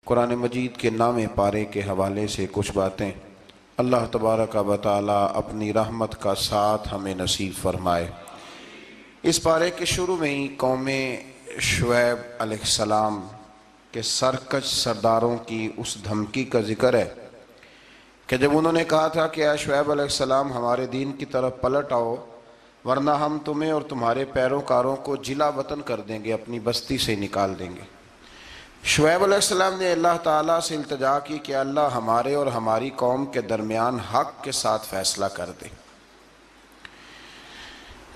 قرآن مجید کے نام پارے کے حوالے سے کچھ باتیں اللہ تبارک و تعالی اپنی رحمت کا ساتھ ہمیں نصیب فرمائے۔ اس پارے کے شروع میں ہی قوم شعیب علیہ السلام کے سرکش سرداروں کی اس دھمکی کا ذکر ہے کہ جب انہوں نے کہا تھا کہ اے شعیب علیہ السلام ہمارے دین کی طرف پلٹ آؤ ورنہ ہم تمہیں اور تمہارے پیروکاروں کو جلا وطن کر دیں گے، اپنی بستی سے نکال دیں گے۔ شعیب علیہ السلام نے اللہ تعالیٰ سے التجا کی کہ اللہ ہمارے اور ہماری قوم کے درمیان حق کے ساتھ فیصلہ کر دے۔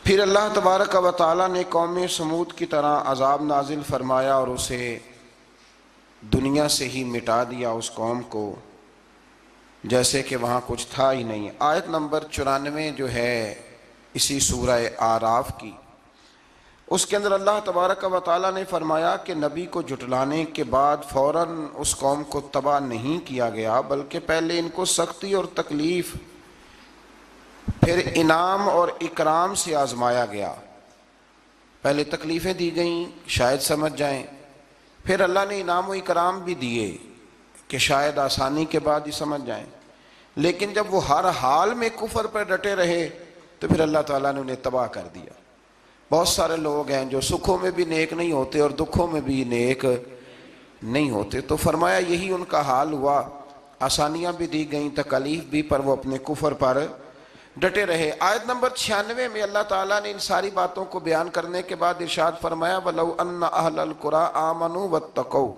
پھر اللہ تبارک و تعالیٰ نے قوم سمود کی طرح عذاب نازل فرمایا اور اسے دنیا سے ہی مٹا دیا، اس قوم کو، جیسے کہ وہاں کچھ تھا ہی نہیں۔ آیت نمبر 94 جو ہے اسی سورہ اعراف کی، اس کے اندر اللہ تبارک و تعالیٰ نے فرمایا کہ نبی کو جھٹلانے کے بعد فوراً اس قوم کو تباہ نہیں کیا گیا، بلکہ پہلے ان کو سختی اور تکلیف پھر انعام اور اکرام سے آزمایا گیا۔ پہلے تکلیفیں دی گئیں شاید سمجھ جائیں، پھر اللہ نے انعام و اکرام بھی دیے کہ شاید آسانی کے بعد ہی سمجھ جائیں، لیکن جب وہ ہر حال میں کفر پر ڈٹے رہے تو پھر اللہ تعالیٰ نے انہیں تباہ کر دیا۔ بہت سارے لوگ ہیں جو سکھوں میں بھی نیک نہیں ہوتے اور دکھوں میں بھی نیک نہیں ہوتے، تو فرمایا یہی ان کا حال ہوا، آسانیاں بھی دی گئیں تکلیف بھی، پر وہ اپنے کفر پر ڈٹے رہے۔ آیت نمبر 96 میں اللہ تعالیٰ نے ان ساری باتوں کو بیان کرنے کے بعد ارشاد فرمایا وَلَوْ أَنَّ أَهْلَ الْقُرَىٰ آمَنُوا وَاتَّقَوْا،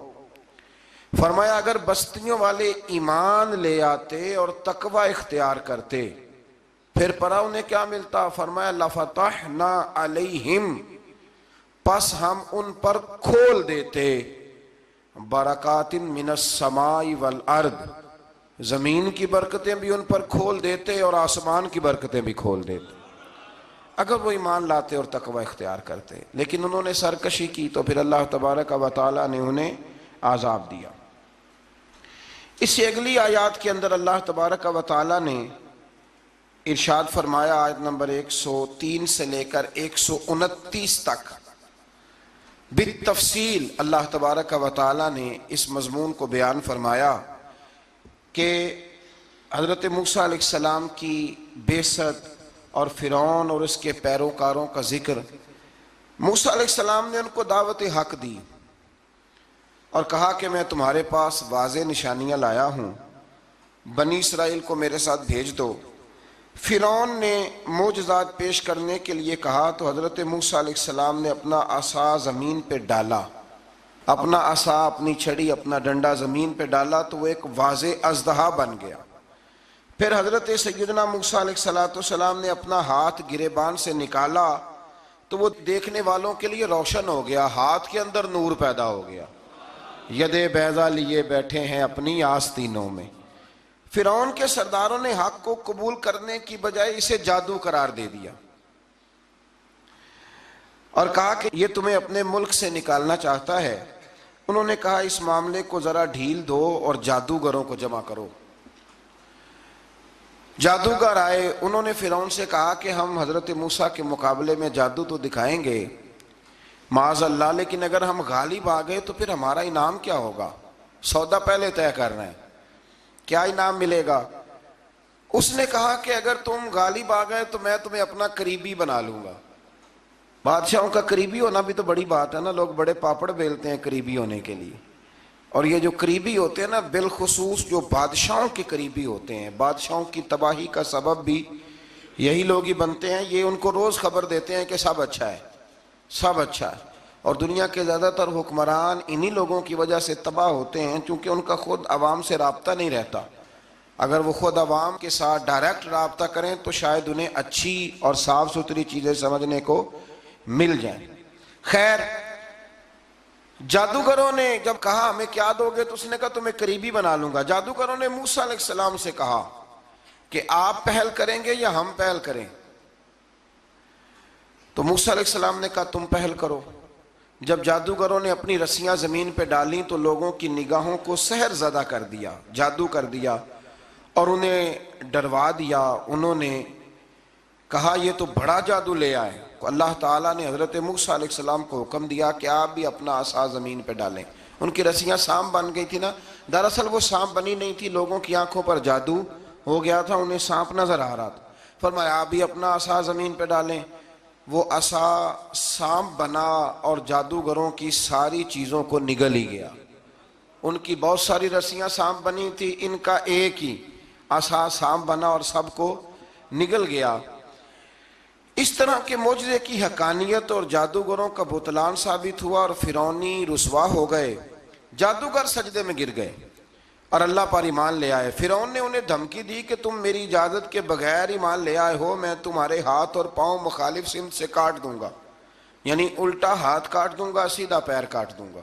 فرمایا اگر بستیوں والے ایمان لے آتے اور تقوی اختیار کرتے پھر پرا انہیں کیا ملتا؟ فرمایا لَفَتَحْنَا عَلَيْهِمْ، پس ہم ان پر کھول دیتے برکات من السماء والارض، زمین کی برکتیں بھی ان پر کھول دیتے اور آسمان کی برکتیں بھی کھول دیتے اگر وہ ایمان لاتے اور تقوی اختیار کرتے، لیکن انہوں نے سرکشی کی تو پھر اللہ تبارک و تعالیٰ نے انہیں عذاب دیا۔ اس سے اگلی آیات کے اندر اللہ تبارک و تعالیٰ نے ارشاد فرمایا آیت نمبر 103 سے لے کر 129 تک بالتفصیل اللہ تبارک و تعالیٰ نے اس مضمون کو بیان فرمایا کہ حضرت موسیٰ علیہ السلام کی بعثت اور فرعون اور اس کے پیروکاروں کا ذکر۔ موسیٰ علیہ السلام نے ان کو دعوت حق دی اور کہا کہ میں تمہارے پاس واضح نشانیاں لایا ہوں، بنی اسرائیل کو میرے ساتھ بھیج دو۔ فرعون نے معجزات پیش کرنے کے لیے کہا تو حضرت موسیٰ علیہ السلام نے اپنا عصا زمین پہ ڈالا، اپنا عصا، اپنی چھڑی، اپنا ڈنڈا زمین پہ ڈالا تو وہ ایک واضح اژدہا بن گیا۔ پھر حضرت سیدنا موسیٰ علیہ السلام نے اپنا ہاتھ گریبان سے نکالا تو وہ دیکھنے والوں کے لیے روشن ہو گیا، ہاتھ کے اندر نور پیدا ہو گیا، ید بیضا لیے بیٹھے ہیں اپنی آستینوں میں۔ فرعون کے سرداروں نے حق کو قبول کرنے کی بجائے اسے جادو قرار دے دیا اور کہا کہ یہ تمہیں اپنے ملک سے نکالنا چاہتا ہے۔ انہوں نے کہا اس معاملے کو ذرا ڈھیل دو اور جادوگروں کو جمع کرو۔ جادوگر آئے، انہوں نے فرعون سے کہا کہ ہم حضرت موسیٰ کے مقابلے میں جادو تو دکھائیں گے معاذ اللہ، لیکن اگر ہم غالب آ گئے تو پھر ہمارا انعام کیا ہوگا؟ سودا پہلے طے کر رہے ہیں، کیا انعام ملے گا؟ اس نے کہا کہ اگر تم غالب آ گئے تو میں تمہیں اپنا قریبی بنا لوں گا۔ بادشاہوں کا قریبی ہونا بھی تو بڑی بات ہے نا، لوگ بڑے پاپڑ بیلتے ہیں قریبی ہونے کے لیے، اور یہ جو قریبی ہوتے ہیں نا، بالخصوص جو بادشاہوں کے قریبی ہوتے ہیں، بادشاہوں کی تباہی کا سبب بھی یہی لوگ ہی بنتے ہیں۔ یہ ان کو روز خبر دیتے ہیں کہ سب اچھا ہے، سب اچھا ہے، اور دنیا کے زیادہ تر حکمران انہی لوگوں کی وجہ سے تباہ ہوتے ہیں، چونکہ ان کا خود عوام سے رابطہ نہیں رہتا۔ اگر وہ خود عوام کے ساتھ ڈائریکٹ رابطہ کریں تو شاید انہیں اچھی اور صاف ستھری چیزیں سمجھنے کو مل جائیں۔ خیر، جادوگروں نے جب کہا ہمیں کیا دو گے تو اس نے کہا تمہیں قریبی بنا لوں گا۔ جادوگروں نے موسیٰ علیہ السلام سے کہا کہ آپ پہل کریں گے یا ہم پہل کریں؟ تو موسیٰ علیہ السلام نے کہا تم پہل کرو۔ جب جادوگروں نے اپنی رسیاں زمین پہ ڈالیں تو لوگوں کی نگاہوں کو سحر زدہ کر دیا، جادو کر دیا اور انہیں ڈروا دیا۔ انہوں نے کہا یہ تو بڑا جادو لے آئے۔ اللہ تعالیٰ نے حضرت موسیٰ علیہ السلام کو حکم دیا کہ آپ بھی اپنا عصا زمین پہ ڈالیں۔ ان کی رسیاں سانپ بن گئی تھی نا، دراصل وہ سانپ بنی نہیں تھی، لوگوں کی آنکھوں پر جادو ہو گیا تھا، انہیں سانپ نظر آ رہا تھا۔ فرمایا آپ بھی اپنا عصا زمین پہ ڈالیں۔ وہ عصا سانپ بنا اور جادوگروں کی ساری چیزوں کو نگل ہی گیا۔ ان کی بہت ساری رسیاں سانپ بنی تھی، ان کا ایک ہی عصا سانپ بنا اور سب کو نگل گیا۔ اس طرح کے معجزے کی حقانیت اور جادوگروں کا بطلان ثابت ہوا، اور فرعونی رسوا ہو گئے، جادوگر سجدے میں گر گئے اور اللہ پر ایمان لے آئے۔ فرعون نے انہیں دھمکی دی کہ تم میری اجازت کے بغیر ایمان لے آئے ہو، میں تمہارے ہاتھ اور پاؤں مخالف سمت سے کاٹ دوں گا، یعنی الٹا ہاتھ کاٹ دوں گا، سیدھا پیر کاٹ دوں گا،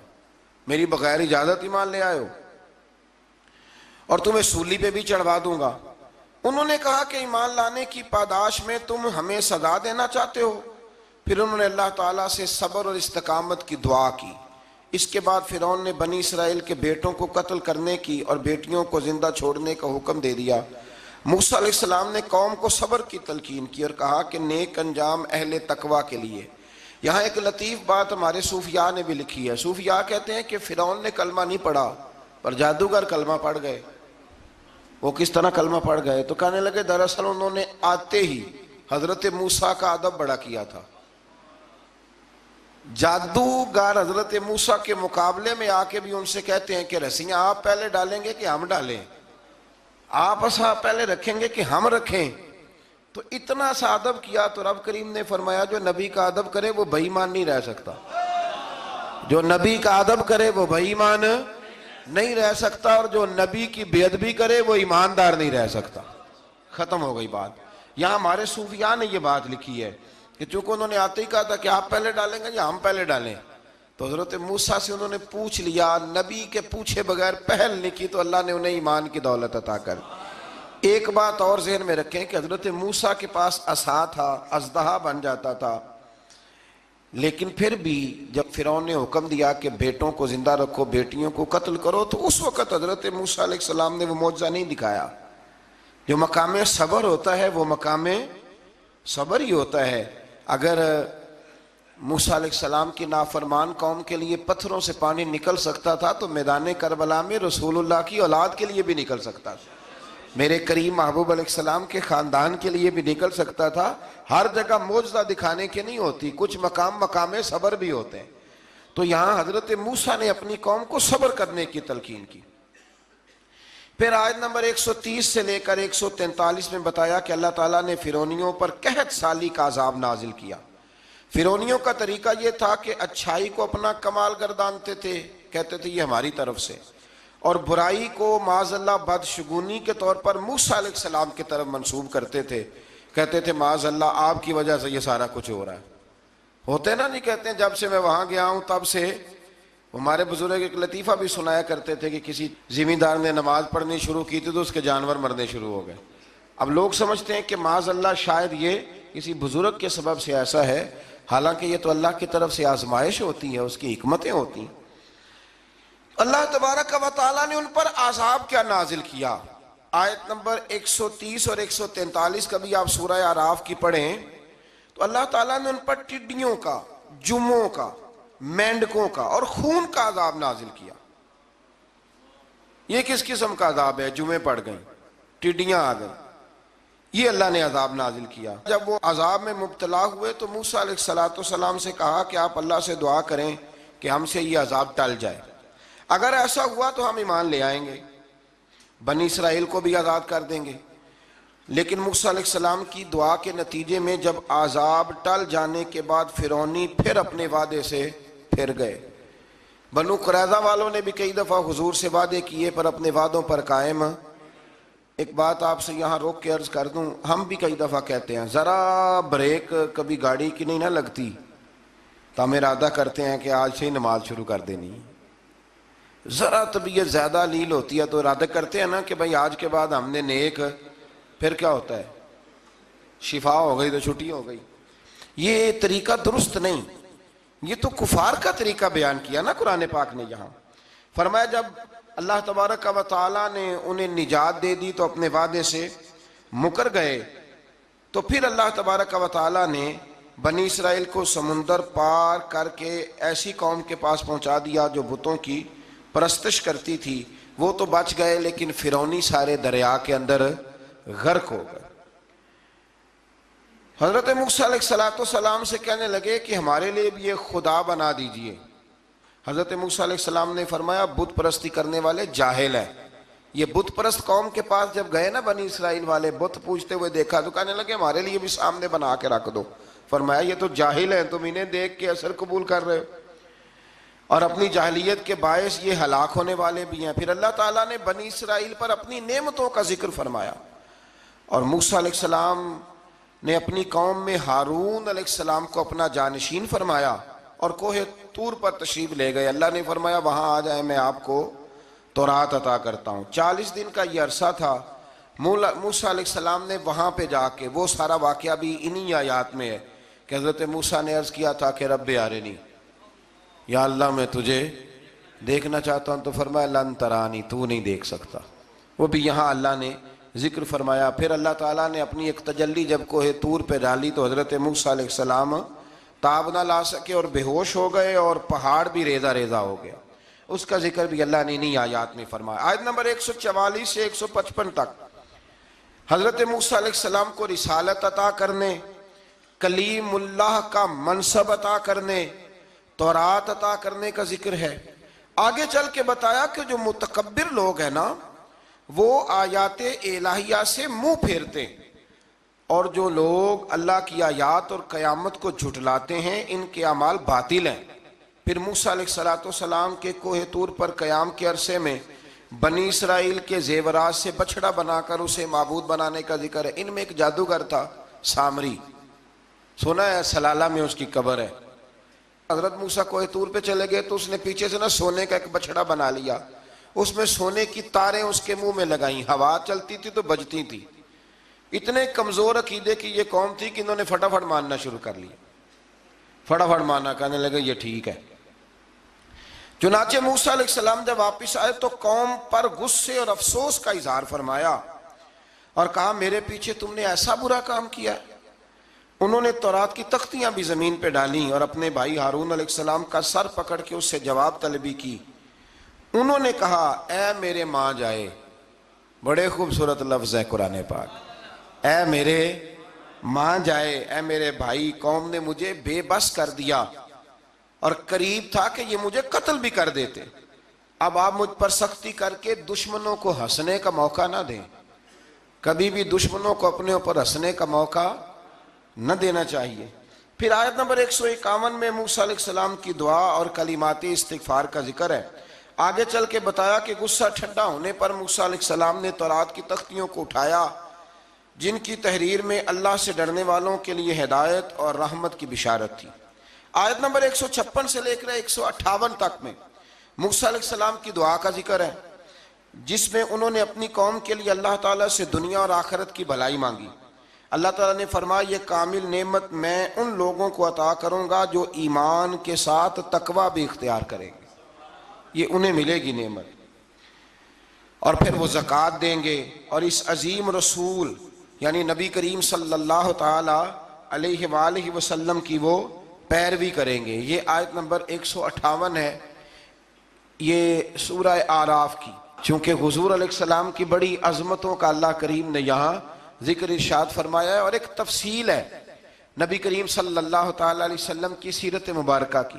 میری بغیر اجازت ایمان لے آئے ہو، اور تمہیں سولی پہ بھی چڑھوا دوں گا۔ انہوں نے کہا کہ ایمان لانے کی پاداش میں تم ہمیں سزا دینا چاہتے ہو؟ پھر انہوں نے اللہ تعالیٰ سے صبر اور استقامت کی دعا کی۔ اس کے بعد فرعون نے بنی اسرائیل کے بیٹوں کو قتل کرنے کی اور بیٹیوں کو زندہ چھوڑنے کا حکم دے دیا۔ موسیٰ علیہ السلام نے قوم کو صبر کی تلقین کی اور کہا کہ نیک انجام اہل تقویٰ کے لیے۔ یہاں ایک لطیف بات ہمارے صوفیاء نے بھی لکھی ہے۔ صوفیاء کہتے ہیں کہ فرعون نے کلمہ نہیں پڑھا پر جادوگر کلمہ پڑھ گئے۔ وہ کس طرح کلمہ پڑھ گئے؟ تو کہنے لگے دراصل انہوں نے آتے ہی حضرت موسیٰ کا ادب بڑا کیا تھا۔ جادوگر حضرت موسیٰ کے مقابلے میں آ کے بھی ان سے کہتے ہیں کہ رسیاں آپ پہلے ڈالیں گے کہ ہم ڈالیں؟ آپ عصا پہلے رکھیں گے کہ ہم رکھیں؟ تو اتنا سا ادب کیا تو رب کریم نے فرمایا جو نبی کا ادب کرے وہ بے ایمان نہیں رہ سکتا، جو نبی کا ادب کرے وہ بے ایمان نہیں رہ سکتا، اور جو نبی کی بے ادبی کرے وہ ایماندار نہیں رہ سکتا۔ ختم ہو گئی بات۔ یہاں ہمارے صوفیاء نے یہ بات لکھی ہے کہ چونکہ انہوں نے آتے ہی کہا تھا کہ آپ پہلے ڈالیں گے یا ہم پہلے ڈالیں، تو حضرت موسیٰ سے انہوں نے پوچھ لیا، نبی کے پوچھے بغیر پہل نہیں کی، تو اللہ نے انہیں ایمان کی دولت عطا کر۔ ایک بات اور ذہن میں رکھیں کہ حضرت موسیٰ کے پاس عصا تھا، اژدہا بن جاتا تھا، لیکن پھر بھی جب فرعون نے حکم دیا کہ بیٹوں کو زندہ رکھو بیٹیوں کو قتل کرو، تو اس وقت حضرت موسیٰ علیہ السلام نے وہ معجزہ نہیں دکھایا۔ جو مقام صبر ہوتا ہے وہ مقام صبر ہی ہوتا ہے۔ اگر موسیٰ علیہ السلام کی نافرمان قوم کے لیے پتھروں سے پانی نکل سکتا تھا تو میدان کربلا میں رسول اللہ کی اولاد کے لیے بھی نکل سکتا تھا، میرے کریم محبوب علیہ السلام کے خاندان کے لیے بھی نکل سکتا تھا۔ ہر جگہ معجزہ دکھانے کے نہیں ہوتی، کچھ مقام صبر بھی ہوتے ہیں۔ تو یہاں حضرت موسیٰ نے اپنی قوم کو صبر کرنے کی تلقین کی۔ پھر آیت نمبر 130 سے لے کر 143 میں بتایا کہ اللہ تعالیٰ نے فرعونیوں پر قحط سالی کا عذاب نازل کیا۔ فرعونیوں کا طریقہ یہ تھا کہ اچھائی کو اپنا کمال گردانتے تھے، کہتے تھے یہ ہماری طرف سے، اور برائی کو معاذ اللہ بدشگونی کے طور پر موسیٰ علیہ السلام کی طرف منسوب کرتے تھے، کہتے تھے معاذ اللہ آپ کی وجہ سے یہ سارا کچھ ہو رہا ہے۔ ہوتے نا نہیں کہتے ہیں جب سے میں وہاں گیا ہوں تب سے۔ ہمارے بزرگ ایک لطیفہ بھی سنایا کرتے تھے کہ کسی زمیندار نے نماز پڑھنی شروع کی تھی تو اس کے جانور مرنے شروع ہو گئے۔ اب لوگ سمجھتے ہیں کہ معاذ اللہ شاید یہ کسی بزرگ کے سبب سے ایسا ہے، حالانکہ یہ تو اللہ کی طرف سے آزمائش ہوتی ہے، اس کی حکمتیں ہوتی ہیں۔ اللہ تبارک و تعالیٰ نے ان پر عذاب کیا نازل کیا؟ آیت نمبر 130 اور 143 کا بھی آپ سورہ اعراف کی پڑھیں تو اللہ تعالیٰ نے ان پر ٹڈیوں کا، جموں کا، مینڈکوں کا اور خون کا عذاب نازل کیا۔ یہ کس قسم کا عذاب ہے؟ جمعیں پڑ گئیں، ٹڈیاں آ گئیں، یہ اللہ نے عذاب نازل کیا۔ جب وہ عذاب میں مبتلا ہوئے تو موسیٰ علیہ السلام سے کہا کہ آپ اللہ سے دعا کریں کہ ہم سے یہ عذاب ٹل جائے، اگر ایسا ہوا تو ہم ایمان لے آئیں گے، بنی اسرائیل کو بھی آزاد کر دیں گے۔ لیکن موسیٰ علیہ السلام کی دعا کے نتیجے میں جب عذاب ٹل جانے کے بعد فرعونی پھر اپنے وعدے سے پھر گئے۔ بنو قریظہ والوں نے بھی کئی دفعہ حضور سے وعدے کیے پر اپنے وعدوں پر قائم۔ ایک بات آپ سے یہاں روک کے عرض کر دوں، ہم بھی کئی دفعہ کہتے ہیں ذرا بریک کبھی گاڑی کی نہیں نہ لگتی تو ہم ارادہ کرتے ہیں کہ آج سے ہی نماز شروع کر دینی، ذرا طبیعت زیادہ لیل ہوتی ہے تو ارادہ کرتے ہیں نا کہ بھائی آج کے بعد ہم نے نیک، پھر کیا ہوتا ہے شفا ہو گئی تو چھٹی ہو گئی۔ یہ طریقہ درست نہیں، یہ تو کفار کا طریقہ بیان کیا نا قرآن پاک نے۔ یہاں فرمایا جب اللہ تبارک و تعالیٰ نے انہیں نجات دے دی تو اپنے وعدے سے مکر گئے، تو پھر اللہ تبارک و تعالیٰ نے بنی اسرائیل کو سمندر پار کر کے ایسی قوم کے پاس پہنچا دیا جو بتوں کی پرستش کرتی تھی وہ تو بچ گئے، لیکن فرعونی سارے دریا کے اندر غرق ہو گئے۔ حضرت موسیٰ علیہ السلام سے کہنے لگے کہ ہمارے لیے بھی یہ خدا بنا دیجئے۔ حضرت موسیٰ علیہ السلام نے فرمایا بت پرستی کرنے والے جاہل ہیں۔ یہ بت پرست قوم کے پاس جب گئے نا بنی اسرائیل والے، بت پوجتے ہوئے دیکھا تو کہنے لگے ہمارے لیے بھی سامنے بنا کے رکھ دو۔ فرمایا یہ تو جاہل ہیں، تم انہیں دیکھ کے اثر قبول کر رہے ہو، اور اپنی جاہلیت کے باعث یہ ہلاک ہونے والے بھی ہیں۔ پھر اللہ تعالیٰ نے بنی اسرائیل پر اپنی نعمتوں کا ذکر فرمایا، اور موسیٰ علیہ السلام نے اپنی قوم میں ہارون علیہ السلام کو اپنا جانشین فرمایا اور کوہ طور پر تشریف لے گئے۔ اللہ نے فرمایا وہاں آ جائیں، میں آپ کو تورات عطا کرتا ہوں۔ 40 دن کا یہ عرصہ تھا۔ موسیٰ علیہ السلام نے وہاں پہ جا کے، وہ سارا واقعہ بھی انہی آیات میں ہے کہ حضرت موسیٰ نے عرض کیا تھا کہ رب ارنی، یا اللہ میں تجھے دیکھنا چاہتا ہوں، تو فرمایا لن ترانی، تو نہیں دیکھ سکتا۔ وہ بھی یہاں اللہ نے ذکر فرمایا۔ پھر اللہ تعالیٰ نے اپنی ایک تجلی جب کوہ طور پہ ڈالی تو حضرت موسیٰ علیہ السلام تاب نہ لا سکے اور بے ہوش ہو گئے، اور پہاڑ بھی ریزہ ریزہ ہو گیا۔ اس کا ذکر بھی اللہ نے انہی آیات میں فرمایا۔ آیت نمبر 144 سے 155 تک حضرت موسیٰ علیہ السلام کو رسالت عطا کرنے، کلیم اللہ کا منصب عطا کرنے، تورات عطا کرنے کا ذکر ہے۔ آگے چل کے بتایا کہ جو متکبر لوگ ہیں نا، وہ آیات الہیہ سے منہ پھیرتے، اور جو لوگ اللہ کی آیات اور قیامت کو جھٹلاتے ہیں ان کے اعمال باطل ہیں۔ پھر موسیٰ علیہ السلام کے کوہ طور پر قیام کے عرصے میں بنی اسرائیل کے زیورات سے بچڑا بنا کر اسے معبود بنانے کا ذکر ہے۔ ان میں ایک جادوگر تھا سامری، سنا ہے سلالہ میں اس کی قبر ہے۔ حضرت موسیٰ کوہ طور پہ چلے گئے تو اس نے پیچھے سے نا سونے کا ایک بچڑا بنا لیا، اس میں سونے کی تاریں اس کے منہ میں لگائیں، ہوا چلتی تھی تو بجتی تھی۔ اتنے کمزور عقیدے کی یہ قوم تھی کہ انہوں نے فٹافٹ ماننا شروع کر لیا، فٹافٹ ماننا، کہنے لگے یہ ٹھیک ہے۔ چنانچہ موسیٰ علیہ السلام جب واپس آئے تو قوم پر غصے اور افسوس کا اظہار فرمایا اور کہا میرے پیچھے تم نے ایسا برا کام کیا۔ انہوں نے تورات کی تختیاں بھی زمین پہ ڈالیں اور اپنے بھائی ہارون علیہ السلام کا سر پکڑ کے اس سے جواب طلبی کی۔ انہوں نے کہا اے میرے ماں جائے، بڑے خوبصورت لفظ ہے قرآن پاک، اے میرے ماں جائے، اے میرے بھائی، قوم نے مجھے بے بس کر دیا اور قریب تھا کہ یہ مجھے قتل بھی کر دیتے۔ اب آپ مجھ پر سختی کر کے دشمنوں کو ہنسنے کا موقع نہ دیں، کبھی بھی دشمنوں کو اپنے اوپر ہنسنے کا موقع نہ دینا چاہیے۔ پھر آیت نمبر 151 میں موسیٰ علیہ السلام کی دعا اور کلمات استغفار کا ذکر ہے۔ آگے چل کے بتایا کہ غصہ ٹھنڈا ہونے پر موسیٰ علیہ السلام نے تورات کی تختیوں کو اٹھایا، جن کی تحریر میں اللہ سے ڈرنے والوں کے لیے ہدایت اور رحمت کی بشارت تھی۔ آیت نمبر 156 سے لے کر 158 تک میں موسیٰ علیہ السلام کی دعا کا ذکر ہے، جس میں انہوں نے اپنی قوم کے لیے اللہ تعالیٰ سے دنیا اور آخرت کی بھلائی مانگی۔ اللہ تعالیٰ نے فرمایا یہ کامل نعمت میں ان لوگوں کو عطا کروں گا جو ایمان کے ساتھ تقوی بھی اختیار کریں گے، یہ انہیں ملے گی نعمت، اور پھر وہ زکوٰۃ دیں گے اور اس عظیم رسول یعنی نبی کریم صلی اللہ تعالی علیہ وآلہ وسلم کی وہ پیروی کریں گے۔ یہ آیت نمبر 158 ہے، یہ سورہ آراف کی۔ چونکہ حضور علیہ السلام کی بڑی عظمتوں کا اللہ کریم نے یہاں ذکر ارشاد فرمایا ہے، اور ایک تفصیل ہے نبی کریم صلی اللہ تعالی علیہ وسلم کی سیرت مبارکہ کی۔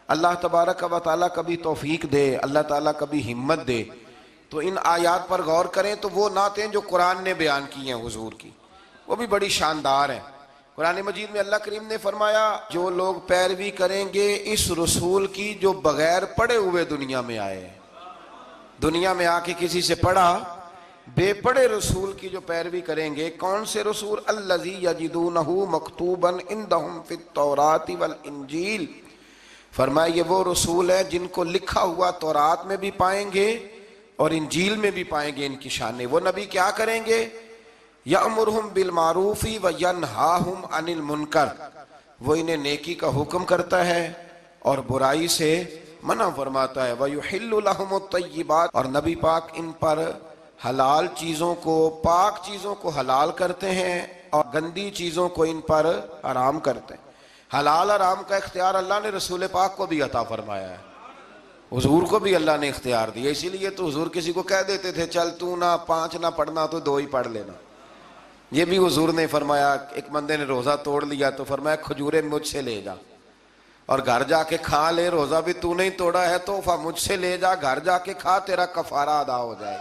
اللہ تبارک و تعالیٰ کبھی توفیق دے، اللہ تعالیٰ کبھی ہمت دے تو ان آیات پر غور کریں تو وہ نعتیں جو قرآن نے بیان کی ہیں حضور کی، وہ بھی بڑی شاندار ہیں۔ قرآن مجید میں اللہ کریم نے فرمایا جو لوگ پیروی کریں گے اس رسول کی جو بغیر پڑھے ہوئے دنیا میں آئے ہیں، دنیا میں آ کے کسی سے پڑھا بے پڑھے رسول کی جو پیروی کریں گے۔ کون سے رسول؟ الذی یجدونہ مکتوبا عندہم فی التوراۃ والانجیل، فرمایا یہ وہ رسول ہیں جن کو لکھا ہوا تورات میں بھی پائیں گے اور انجیل میں بھی پائیں گے ان کی شانیں۔ وہ نبی کیا کریں گے؟ یأمرہم بالمعروف وینہاہم عن المنکر، وہ انہیں نیکی کا حکم کرتا ہے اور برائی سے منع فرماتا ہے۔ ویحل لہم الطیبات، اور نبی پاک ان پر حلال چیزوں کو، پاک چیزوں کو حلال کرتے ہیں اور گندی چیزوں کو ان پر حرام کرتے ہیں۔ حلال حرام کا اختیار اللہ نے رسول پاک کو بھی عطا فرمایا ہے۔ حضور کو بھی اللہ نے اختیار دیا، اسی لیے تو حضور کسی کو کہہ دیتے تھے چل تو نہ 5 نہ پڑھنا تو 2 ہی پڑھ لینا۔ یہ بھی حضور نے فرمایا، ایک بندے نے روزہ توڑ لیا تو فرمایا کھجوریں مجھ سے لے جا اور گھر جا کے کھا لے، روزہ بھی تو نہیں توڑا ہے تحفہ مجھ سے لے جا، گھر جا کے کھا، تیرا کفارہ ادا ہو جائے۔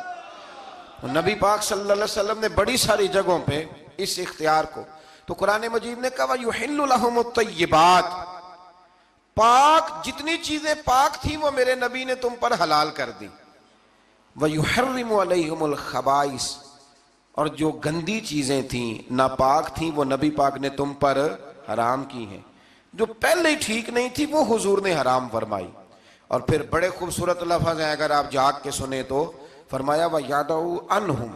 نبی پاک صلی اللہ علیہ وسلم نے بڑی ساری جگہوں پہ اس اختیار کو، تو قرآن مجید نے کہا وَيُحِلُّ لَهُمُ الطَّيِّبَاتِ، پاک جتنی چیزیں پاک تھیں وہ میرے نبی نے تم پر حلال کر دی، وَيُحَرِّمُ عَلَيْهِمُ الْخَبَائِثِ، اور جو گندی چیزیں تھیں ناپاک تھیں وہ نبی پاک نے تم پر حرام کی ہیں، جو پہلے ٹھیک نہیں تھی وہ حضور نے حرام فرمائی۔ اور پھر بڑے خوبصورت لفظ ہیں، اگر آپ جاگ کے سنیں تو فرمایا وَيَدَعُ عَنْهُمْ،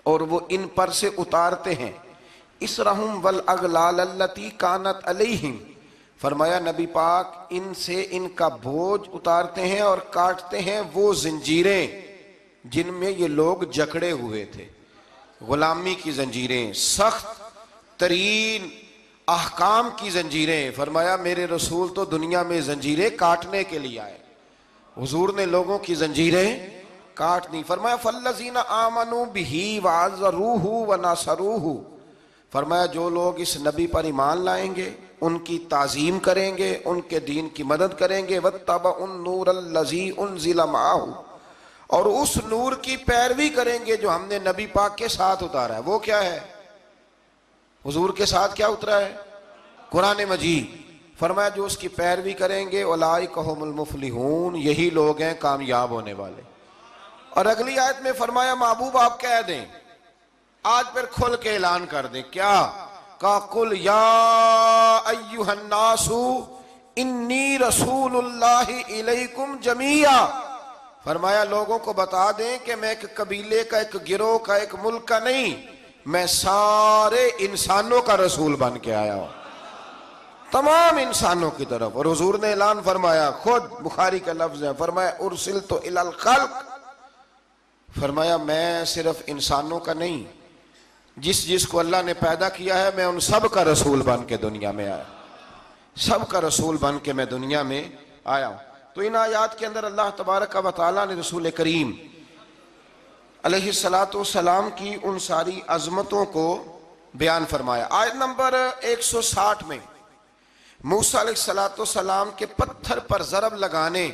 اور وہ ان پر سے اتارتے ہیں اِسْرَهُمْ وَالْأَغْلَالَ الَّتِي كَانَتْ عَلَيْهِمْ، فرمایا نبی پاک ان سے ان کا بوجھ اتارتے ہیں اور کاٹتے ہیں وہ زنجیریں جن میں یہ لوگ جکڑے ہوئے تھے، غلامی کی زنجیریں، سخت ترین احکام کی زنجیریں۔ فرمایا میرے رسول تو دنیا میں زنجیریں کاٹنے کے لیے آئے، حضور نے لوگوں کی زنجیریں کاٹ دی۔ فرمایا فَالَّذِينَ آمَنُوا بِهِ وَعَزَّرُوهُ وَنَصَرُوهُ، فرمایا جو لوگ اس نبی پر ایمان لائیں گے، ان کی تعظیم کریں گے، ان کے دین کی مدد کریں گے، وَاتَّبَعُوا النُّورَ الَّذِي أُنزِلَ مَعَهُ، اور اس نور کی پیروی کریں گے جو ہم نے نبی پاک کے ساتھ اتارا ہے۔ وہ کیا ہے؟ حضور کے ساتھ کیا اترا ہے؟ قرآن مجید۔ فرمایا جو اس کی پیروی کریں گے اولئک ھم المفلحون، یہی لوگ ہیں کامیاب ہونے والے۔ اور اگلی آیت میں فرمایا محبوب آپ کہہ دیں، آج پھر کھل کے اعلان کر دیں، کیا کہا قل یا ایھا الناس انی رسول اللہ الیکم جمیعا، فرمایا لوگوں کو بتا دیں کہ میں ایک قبیلے کا، ایک گروہ کا، ایک ملک کا نہیں، میں سارے انسانوں کا رسول بن کے آیا ہوں، تمام انسانوں کی طرف۔ اور حضور نے اعلان فرمایا، خود بخاری کا لفظ ہے، فرمایا ارسلت الی الخلق، فرمایا میں صرف انسانوں کا نہیں، جس کو اللہ نے پیدا کیا ہے میں ان سب کا رسول بن کے دنیا میں آیا، سب کا رسول بن کے میں دنیا میں آیا ہوں۔ تو ان آیات کے اندر اللہ تبارک و تعالیٰ نے رسول کریم علیہ السلام کی ان ساری عظمتوں کو بیان فرمایا۔ آیت نمبر 160 میں موسیٰ علیہ السلام کے پتھر پر ضرب لگانے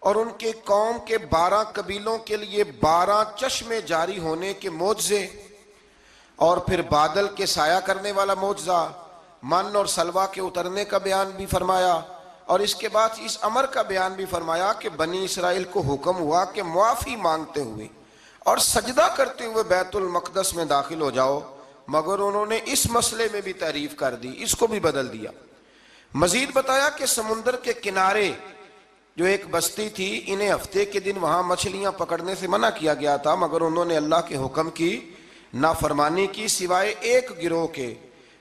اور ان کے قوم کے 12 قبیلوں کے لیے 12 چشمے جاری ہونے کے معجزے، اور پھر بادل کے سایہ کرنے والا معجزہ، من اور سلوہ کے اترنے کا بیان بھی فرمایا، اور اس کے بعد اس امر کا بیان بھی فرمایا کہ بنی اسرائیل کو حکم ہوا کہ معافی مانگتے ہوئے اور سجدہ کرتے ہوئے بیت المقدس میں داخل ہو جاؤ، مگر انہوں نے اس مسئلے میں بھی تعریف کر دی، اس کو بھی بدل دیا۔ مزید بتایا کہ سمندر کے کنارے جو ایک بستی تھی، انہیں ہفتے کے دن وہاں مچھلیاں پکڑنے سے منع کیا گیا تھا، مگر انہوں نے اللہ کے حکم کی نافرمانی کی، سوائے ایک گروہ کے۔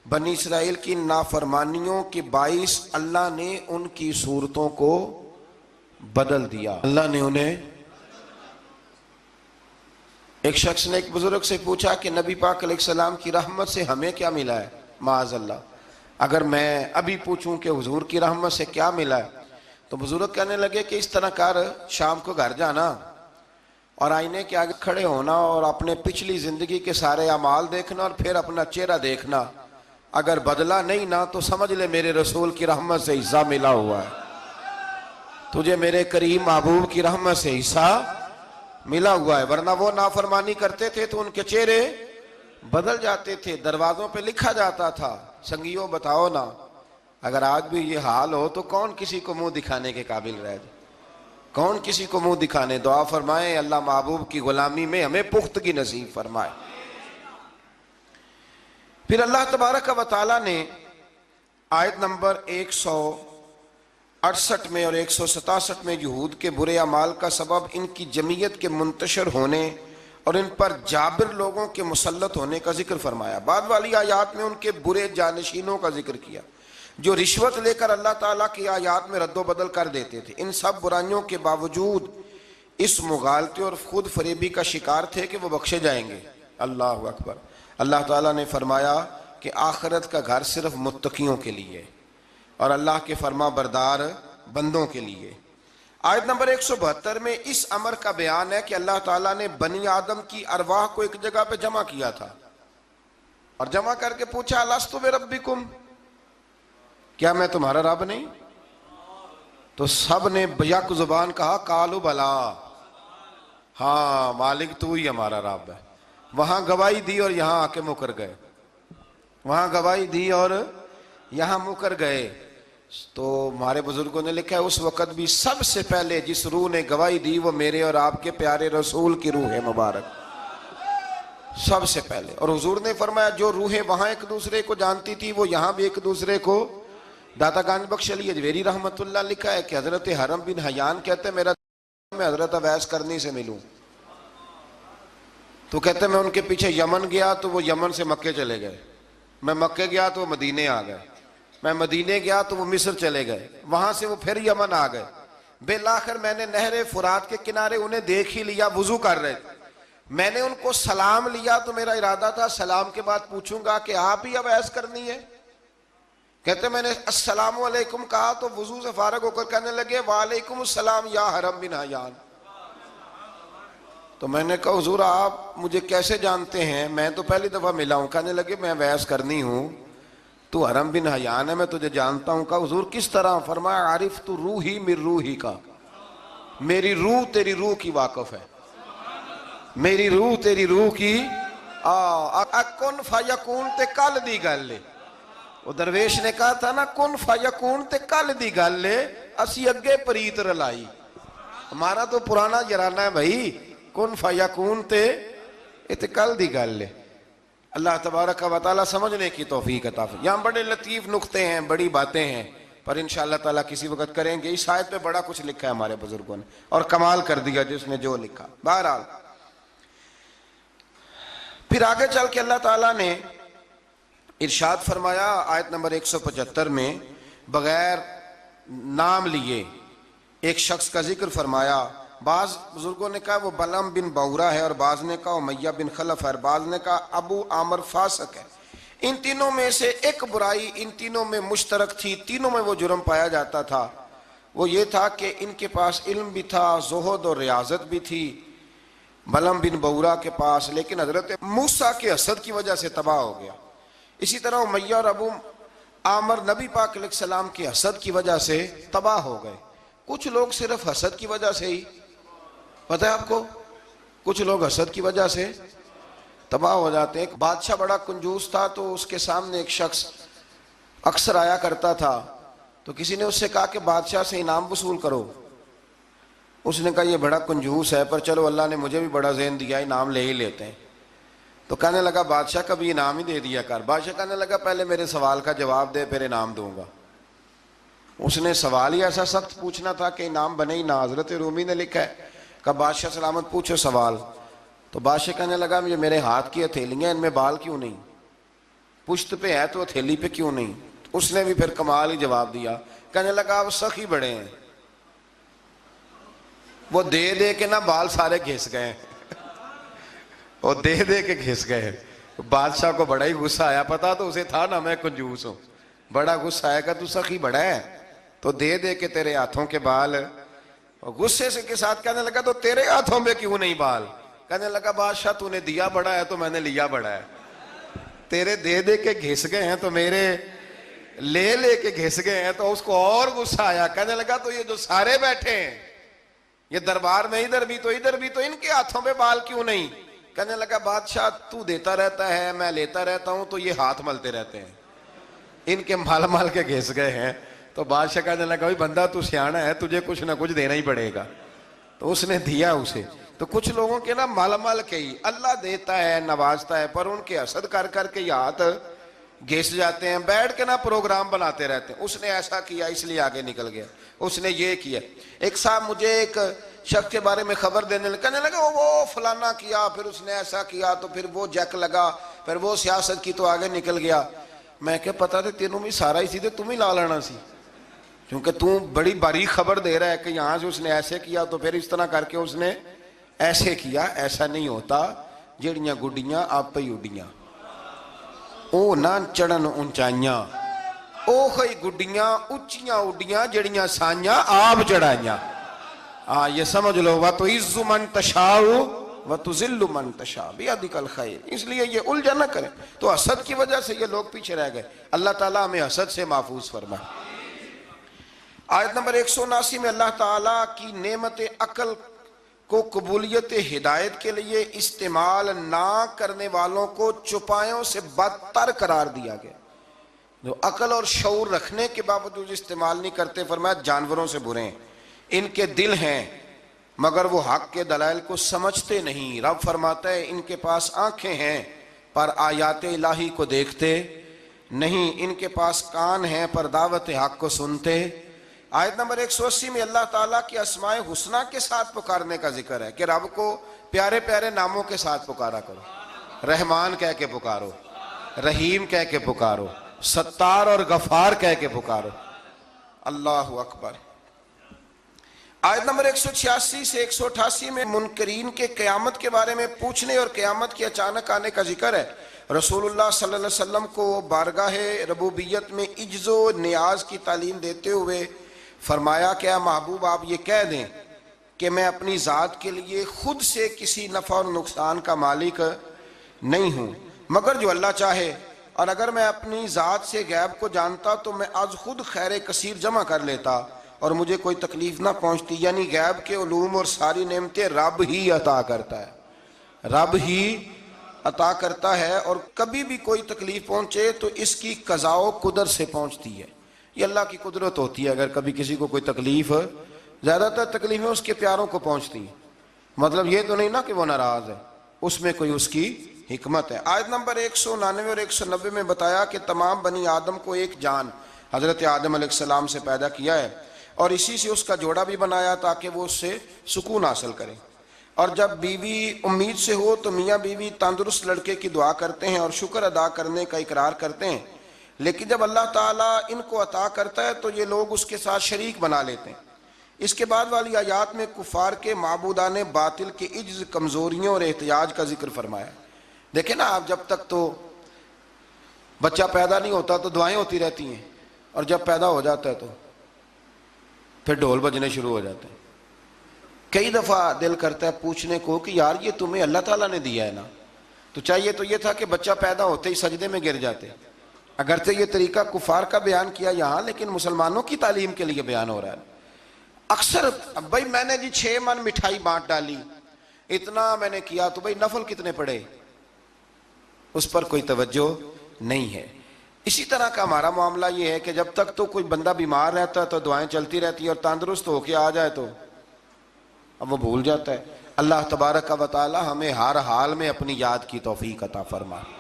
بنی اسرائیل کی نافرمانیوں کے باعث اللہ نے ان کی صورتوں کو بدل دیا، اللہ نے انہیں۔ ایک شخص نے ایک بزرگ سے پوچھا کہ نبی پاک علیہ السلام کی رحمت سے ہمیں کیا ملا ہے؟ معاذ اللہ، اگر میں ابھی پوچھوں کہ حضور کی رحمت سے کیا ملا ہے، تو بزرگ کہنے لگے کہ اس طرح کر، شام کو گھر جانا اور آئینے کے آگے کھڑے ہونا اور اپنے پچھلی زندگی کے سارے اعمال دیکھنا اور پھر اپنا چہرہ دیکھنا، اگر بدلا نہیں نا تو سمجھ لے میرے رسول کی رحمت سے حصہ ملا ہوا ہے، تجھے میرے کریم محبوب کی رحمت سے حصہ ملا ہوا ہے۔ ورنہ وہ نافرمانی کرتے تھے تو ان کے چہرے بدل جاتے تھے، دروازوں پہ لکھا جاتا تھا۔ سنگیوں بتاؤ نا، اگر آج بھی یہ حال ہو تو کون کسی کو منہ دکھانے کے قابل رہ جائے؟ کون کسی کو منہ دکھانے؟ دعا فرمائیں اللہ محبوب کی غلامی میں ہمیں پختگی نصیب فرمائے۔ پھر اللہ تبارک و تعالیٰ نے آیت نمبر 168 میں اور 167 میں یہود کے برے اعمال کا سبب ان کی جمعیت کے منتشر ہونے اور ان پر جابر لوگوں کے مسلط ہونے کا ذکر فرمایا۔ بعد والی آیات میں ان کے برے جانشینوں کا ذکر کیا جو رشوت لے کر اللہ تعالیٰ کی آیات میں رد و بدل کر دیتے تھے۔ ان سب برائیوں کے باوجود اس مغالطے اور خود فریبی کا شکار تھے کہ وہ بخشے جائیں گے۔ اللہ اکبر۔ اللہ تعالیٰ نے فرمایا کہ آخرت کا گھر صرف متقیوں کے لیے اور اللہ کے فرما بردار بندوں کے لیے۔ آیت نمبر 172 میں اس امر کا بیان ہے کہ اللہ تعالیٰ نے بنی آدم کی ارواح کو ایک جگہ پہ جمع کیا تھا اور جمع کر کے پوچھا الستو بربکم، کیا میں تمہارا رب نہیں؟ تو سب نے بیک زبان کہا قالوا بلا، ہاں مالک تو ہی ہمارا رب ہے۔ وہاں گواہی دی اور یہاں آ کے مکر گئے، وہاں گواہی دی اور یہاں مکر گئے۔ تو ہمارے بزرگوں نے لکھا ہے اس وقت بھی سب سے پہلے جس روح نے گواہی دی وہ میرے اور آپ کے پیارے رسول کی روح ہے مبارک، سب سے پہلے۔ اور حضور نے فرمایا جو روحیں وہاں ایک دوسرے کو جانتی تھی وہ یہاں بھی ایک دوسرے کو۔ داتا گنج بخش علی اجویری رحمت اللہ لکھا ہے کہ حضرت حرم بن حیان کہتے ہیں میرا میں حضرت اویس کرنی سے ملوں، تو کہتے ہیں میں ان کے پیچھے یمن گیا تو وہ یمن سے مکے چلے گئے، میں مکے گیا تو وہ مدینے آ گئے، میں مدینے گیا تو وہ مصر چلے گئے، وہاں سے وہ پھر یمن آ گئے۔ بالآخر میں نے نہر فرات کے کنارے انہیں دیکھ ہی لیا، وضو کر رہے تھے، میں نے ان کو سلام لیا تو میرا ارادہ تھا سلام کے بعد پوچھوں گا کہ آپ ہی اویس کرنی ہے؟ کہتے میں نے السلام علیکم کہا تو وضو سے فارغ ہو کر کہنے لگے وعلیکم السلام یا حرم بن حیان۔ تو میں نے کہا حضور آپ مجھے کیسے جانتے ہیں؟ میں تو پہلی دفعہ ملا ہوں۔ کہنے لگے میں اویس کرنی ہوں، تو حرم بن حیان ہے، میں تجھے جانتا ہوں۔ کہا حضور کس طرح؟ فرمایا عارف تو روحی من روحی کا، میری روح تیری روح کی واقف ہے، میری روح تیری روح کی کن فیکون تے کل دی گل لے۔ وہ درویش نے کہا تھا نا کن فیکون تے کل دی گل لے، اسی اگے پریت رلائی۔ ہمارا تو پرانا جرانہ ہے بھائی، کن فیکون تے کل دی گل لے۔ اللہ تبارک و تعالیٰ سمجھنے کی توفیق عطا فرمائے۔ یہاں بڑے لطیف نقطے ہیں، بڑی باتیں ہیں، پر انشاءاللہ تعالیٰ کسی وقت کریں گے۔ اس آیت پہ بڑا کچھ لکھا ہے ہمارے بزرگوں نے اور کمال کر دیا جس نے جو لکھا۔ بہرحال پھر آگے چل کے اللہ تعالیٰ نے ارشاد فرمایا آیت نمبر 175 میں بغیر نام لیے ایک شخص کا ذکر فرمایا۔ بعض بزرگوں نے کہا وہ بلم بن بورا ہے، اور بعض نے کہا امیہ بن خلف ہے، اور بعض نے کہا ابو عامر فاسق ہے۔ ان تینوں میں سے ایک برائی ان تینوں میں مشترک تھی، تینوں میں وہ جرم پایا جاتا تھا، وہ یہ تھا کہ ان کے پاس علم بھی تھا، زہد اور ریاضت بھی تھی بلم بن بورا کے پاس، لیکن حضرت موسیٰ کے حسد کی وجہ سے تباہ ہو گیا۔ اسی طرح امیہ اور ابو عامر نبی پاک علیہ السلام کے حسد کی وجہ سے تباہ ہو گئے۔ کچھ لوگ صرف حسد کی وجہ سے ہی، پتہ ہے آپ کو، کچھ لوگ حسد کی وجہ سے تباہ ہو جاتے ہیں۔ ایک بادشاہ بڑا کنجوس تھا تو اس کے سامنے ایک شخص اکثر آیا کرتا تھا، تو کسی نے اس سے کہا کہ بادشاہ سے انعام وصول کرو۔ اس نے کہا یہ بڑا کنجوس ہے، پر چلو اللہ نے مجھے بھی بڑا ذہن دیا، انعام لے ہی لیتے ہیں۔ تو کہنے لگا بادشاہ کا بھی انعام ہی دے دیا کر۔ بادشاہ کہنے لگا پہلے میرے سوال کا جواب دے پھر انعام دوں گا۔ اس نے سوال ہی ایسا سخت پوچھنا تھا کہ انعام بنے ہی نہ۔ حضرت رومی نے لکھا ہے کہ بادشاہ سلامت پوچھو سوال۔ تو بادشاہ کہنے لگا یہ میرے ہاتھ کی ہتھیلیاں، ان میں بال کیوں نہیں؟ پشت پہ ہے تو ہتھیلی پہ کیوں نہیں؟ اس نے بھی پھر کمال ہی جواب دیا، کہنے لگا آپ سخی بڑے ہیں، وہ دے دے کے نا بال سارے گھس گئے ہیں، وہ دے دے کے گھس گئے ہیں۔ بادشاہ کو بڑا ہی غصہ آیا، پتا تو اسے تھا نا میں کنجوس ہوں، بڑا غصہ آیا کہ تو سخی بڑا ہے تو دے دے کے تیرے ہاتھوں کے بال۔ غصے سے کے ساتھ کہنے لگا تو تیرے ہاتھوں میں کیوں نہیں بال؟ کہنے لگا بادشاہ تو نے دیا بڑا ہے تو میں نے لیا بڑا ہے، تیرے دے دے کے گھس گئے ہیں تو میرے لے لے کے گھس گئے ہیں۔ تو اس کو اور غصہ آیا، کہنے لگا تو یہ جو سارے بیٹھے ہیں یہ دربار میں ادھر بھی تو ان کے ہاتھوں میں بال کیوں نہیں؟ کہنے لگا بادشاہ تو دیتا رہتا ہے میں لیتا رہتا ہوں تو یہ ہاتھ ملتے رہتے ہیں، ان کے مال مال کے گھس گئے ہیں۔ تو بادشاہ کہنے لگا بھائی بندہ تو سیانا ہے، تجھے کچھ نہ کچھ دینا ہی پڑے گا۔ تو اس نے دیا اسے۔ تو کچھ لوگوں کے نا مال مال کے ہی اللہ دیتا ہے نوازتا ہے، پر ان کے حسد کر کر کے یہ ہاتھ گھس جاتے ہیں، بیٹھ کے نا پروگرام بناتے رہتے ہیں، اس نے ایسا کیا اس لیے آگے نکل گیا، اس نے یہ کیا۔ ایک صاحب مجھے ایک شخص کے بارے میں خبر دینے لگا، کہنے لگا وہ فلانا کیا، پھر اس نے ایسا کیا، تو پھر وہ جیک لگا، پھر وہ سیاست کی تو آگے نکل گیا۔ میں کہ پتا تھے تینوں میں سارا ہی سی تھے، تم ہی لا لینا سی، کیونکہ تم بڑی باریک خبر دے رہا ہے کہ یہاں سے اس نے ایسے کیا تو پھر اس طرح کر کے اس نے ایسے کیا۔ ایسا نہیں ہوتا، جڑیاں گڈیاں آپ ہی اڈیاں، او نہ چڑھن اونچائیاں، او خی گڈیاں اچیاں اڈیاں جڑیاں سائیاں آپ چڑھائیاں۔ یہ سمجھ لو وَتُعِزُّ مَن تَشَاءُ وَتُذِلُّ مَن تَشَاءُ بِيَدِكَ الْخَيْرُ۔ اس لیے یہ الجھن نہ کریں۔ تو حسد کی وجہ سے یہ لوگ پیچھے رہ گئے، اللہ تعالیٰ ہمیں حسد سے محفوظ فرمائے۔ آیت نمبر 179 میں اللہ تعالیٰ کی نعمت عقل کو قبولیت ہدایت کے لیے استعمال نہ کرنے والوں کو چوپایوں سے بدتر قرار دیا گیا۔ جو عقل اور شعور رکھنے کے باوجود استعمال نہیں کرتے، فرمایا جانوروں سے برے ہیں۔ ان کے دل ہیں مگر وہ حق کے دلائل کو سمجھتے نہیں۔ رب فرماتا ہے ان کے پاس آنکھیں ہیں پر آیات الہی کو دیکھتے نہیں، ان کے پاس کان ہیں پر دعوت حق کو سنتے۔ آیت نمبر 180 میں اللہ تعالیٰ کی اسماء حسنہ کے ساتھ پکارنے کا ذکر ہے کہ رب کو پیارے پیارے ناموں کے ساتھ پکارا کرو۔ رحمان کہہ کے پکارو، رحیم کہہ کے پکارو، ستار اور غفار کہہ کے پکارو۔ اللہ اکبر۔ آیت نمبر 186 سے 188 میں منکرین کے قیامت کے بارے میں پوچھنے اور قیامت کے اچانک آنے کا ذکر ہے۔ رسول اللہ صلی اللہ علیہ وسلم کو بارگاہ ربوبیت میں عجز و نیاز کی تعلیم دیتے ہوئے فرمایا کہ اے محبوب آپ یہ کہہ دیں کہ میں اپنی ذات کے لیے خود سے کسی نفع اور نقصان کا مالک نہیں ہوں مگر جو اللہ چاہے، اور اگر میں اپنی ذات سے غیب کو جانتا تو میں از خود خیر کثیر جمع کر لیتا اور مجھے کوئی تکلیف نہ پہنچتی۔ یعنی غیب کے علوم اور ساری نعمتیں رب ہی عطا کرتا ہے، رب ہی عطا کرتا ہے، اور کبھی بھی کوئی تکلیف پہنچے تو اس کی قضاء و قدر سے پہنچتی ہے۔ یہ اللہ کی قدرت ہوتی ہے، اگر کبھی کسی کو کوئی تکلیف، زیادہ تر تکلیفیں اس کے پیاروں کو پہنچتی ہیں، مطلب یہ تو نہیں نا کہ وہ ناراض ہے، اس میں کوئی اس کی حکمت ہے۔ آیت نمبر 199 اور 190 میں بتایا کہ تمام بنی آدم کو ایک جان حضرت آدم علیہ السلام سے پیدا کیا ہے اور اسی سے اس کا جوڑا بھی بنایا تاکہ وہ اس سے سکون حاصل کرے، اور جب بیوی امید سے ہو تو میاں بیوی تندرست لڑکے کی دعا کرتے ہیں اور شکر ادا کرنے کا اقرار کرتے ہیں، لیکن جب اللہ تعالیٰ ان کو عطا کرتا ہے تو یہ لوگ اس کے ساتھ شریک بنا لیتے ہیں۔ اس کے بعد والی آیات میں کفار کے معبودان باطل کے عجز، کمزوریوں اور احتیاج کا ذکر فرمایا۔ دیکھیں نا آپ، جب تک تو بچہ پیدا نہیں ہوتا تو دعائیں ہوتی رہتی ہیں، اور جب پیدا ہو جاتا ہے تو پھر ڈھول بجنے شروع ہو جاتے ہیں۔ کئی دفعہ دل کرتا ہے پوچھنے کو کہ یار یہ تمہیں اللہ تعالیٰ نے دیا ہے نا، تو چاہیے تو یہ تھا کہ بچہ پیدا ہوتے ہی سجدے میں گر جاتے۔ اگرچہ یہ طریقہ کفار کا بیان کیا یہاں، لیکن مسلمانوں کی تعلیم کے لیے بیان ہو رہا ہے۔ اکثر بھائی میں نے 6 من مٹھائی بانٹ ڈالی، اتنا میں نے کیا، تو بھائی نفل کتنے پڑے، اس پر کوئی توجہ نہیں ہے۔ اسی طرح کا ہمارا معاملہ یہ ہے کہ جب تک تو کوئی بندہ بیمار رہتا ہے تو دعائیں چلتی رہتی ہیں، اور تندرست ہو کے آ جائے تو اب وہ بھول جاتا ہے۔ اللہ تبارک و تعالی ہمیں ہر حال میں اپنی یاد کی توفیق عطا فرمائے۔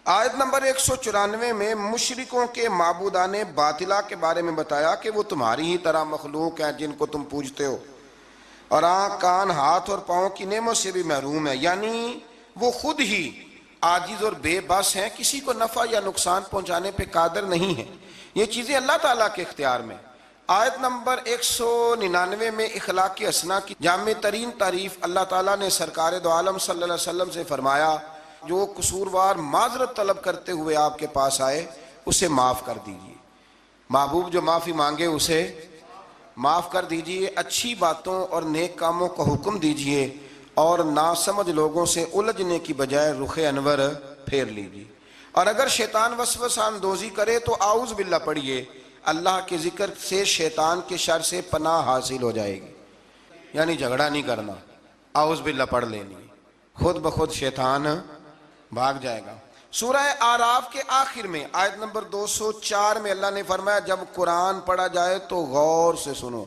آیت نمبر 194 میں مشرکوں کے معبودان باطلہ کے بارے میں بتایا کہ وہ تمہاری ہی طرح مخلوق ہیں جن کو تم پوجتے ہو، اور آنکھ، کان، ہاتھ اور پاؤں کی نعمت سے بھی محروم ہے، یعنی وہ خود ہی عاجز اور بے بس ہیں، کسی کو نفع یا نقصان پہنچانے پہ قادر نہیں ہیں۔ یہ چیزیں اللہ تعالیٰ کے اختیار میں۔ آیت نمبر 199 میں اخلاق حسنہ کی جامع ترین تعریف اللہ تعالیٰ نے سرکار دو عالم صلی اللہ علیہ وسلم سے فرمایا، جو قصوروار معذرت طلب کرتے ہوئے آپ کے پاس آئے اسے معاف کر دیجیے۔ محبوب جو معافی مانگے اسے معاف کر دیجیے، اچھی باتوں اور نیک کاموں کا حکم دیجیے، اور ناسمجھ لوگوں سے الجھنے کی بجائے رخ انور پھیر لیجیے، اور اگر شیطان وسوسہ اندوزی کرے تو اعوذ باللہ پڑھیے، اللہ کے ذکر سے شیطان کے شر سے پناہ حاصل ہو جائے گی۔ یعنی جھگڑا نہیں کرنا، اعوذ باللہ پڑھ لینی، خود بخود شیطان بھاگ جائے گا۔ سورہ اعراف کے آخر میں آیت نمبر 204 میں اللہ نے فرمایا، جب قرآن پڑھا جائے تو غور سے سنو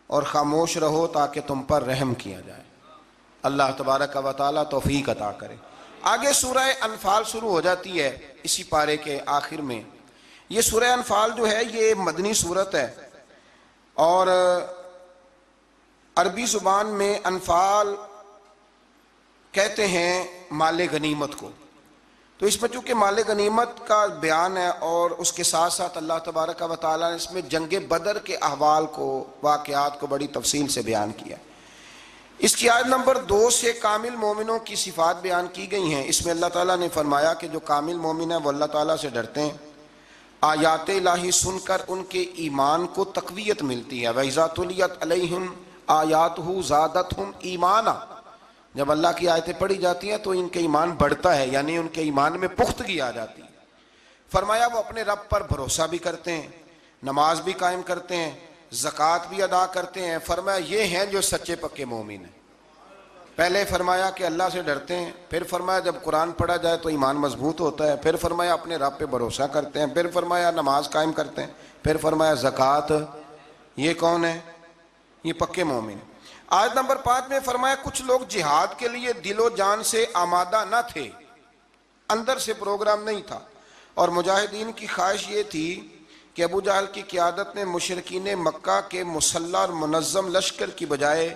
اور خاموش رہو تاکہ تم پر رحم کیا جائے۔ اللہ تبارک و تعالیٰ توفیق عطا کرے۔ آگے سورہ انفال شروع ہو جاتی ہے اسی پارے کے آخر میں۔ یہ سورہ انفال جو ہے یہ مدنی سورت ہے، اور عربی زبان میں انفال کہتے ہیں مال غنیمت کو۔ تو اس میں چونکہ مال غنیمت کا بیان ہے، اور اس کے ساتھ ساتھ اللہ تبارک و تعالیٰ نے اس میں جنگ بدر کے احوال کو، واقعات کو بڑی تفصیل سے بیان کیا۔ اس کی آیت نمبر 2 سے کامل مومنوں کی صفات بیان کی گئی ہیں۔ اس میں اللہ تعالیٰ نے فرمایا کہ جو کامل مومن ہیں وہ اللہ تعالیٰ سے ڈرتے ہیں، آیات الہی سن کر ان کے ایمان کو تقویت ملتی ہے. وَإِذَا تُلِيَتْ عَلَيْهِمْ آیاتُهُ زَادَتْهُمْ ایمانا. جب اللہ کی آیتیں پڑھی جاتی ہیں تو ان کے ایمان بڑھتا ہے، یعنی ان کے ایمان میں پختگی آ جاتی ہے. فرمایا وہ اپنے رب پر بھروسہ بھی کرتے ہیں، نماز بھی قائم کرتے ہیں، زکوٰۃ بھی ادا کرتے ہیں. فرمایا یہ ہیں جو سچے پکے مومن ہیں. پہلے فرمایا کہ اللہ سے ڈرتے ہیں، پھر فرمایا جب قرآن پڑھا جائے تو ایمان مضبوط ہوتا ہے، پھر فرمایا اپنے رب پہ بھروسہ کرتے ہیں، پھر فرمایا نماز قائم کرتے ہیں، پھر فرمایا زکوٰۃ. یہ کون ہے؟ یہ پکے مومن. آیت نمبر 5 میں فرمایا کچھ لوگ جہاد کے لیے دل و جان سے آمادہ نہ تھے، اندر سے پروگرام نہیں تھا، اور مجاہدین کی خواہش یہ تھی کہ ابو جہل کی قیادت میں مشرکین مکہ کے مسلح اور منظم لشکر کی بجائے